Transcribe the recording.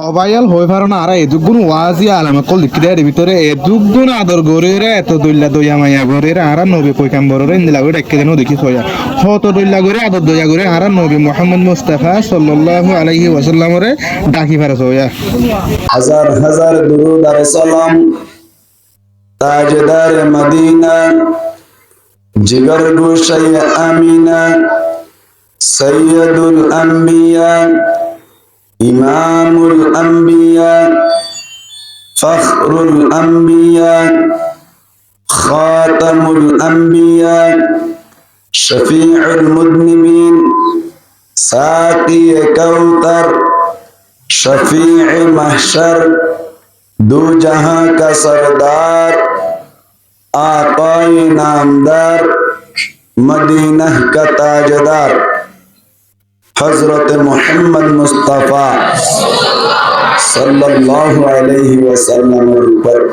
সবাইয়াল হয়ে পারো না আর এদুগুন ওয়াজি আলামে কল দিকিদের ভিতরে এদুগুন আদর গরে রে এত দইলা দইয়া মাইয়া গরে রে আর নবী পয়গাম্বর রে ইন্দিলা গরে ডেকে দেন দেখি সয়া হত দইলা গরে আদর দইয়া গরে আর নবী মুহাম্মদ মুস্তাফা সাল্লাল্লাহু আলাইহি ওয়াসাল্লাম রে ডাকি পারে সয়া হাজার হাজার দুরুদ আর সালাম তাজদার মদিনা জিগর গোসাই আমিনা সৈয়দুল আম্বিয়া ইমামুল আম্বিয়া ফখরুল আম্বিয়া খাতামুল আম্বিয়া শফিউল মুদনিবিন সাকি কৌতর शफीअ महशर दो जहां का सरदार आकाए नामदार मदीना का ताजदार हजरत मोहम्मद मुस्तफा सल्लल्लाहु अलैहि वसल्लम पर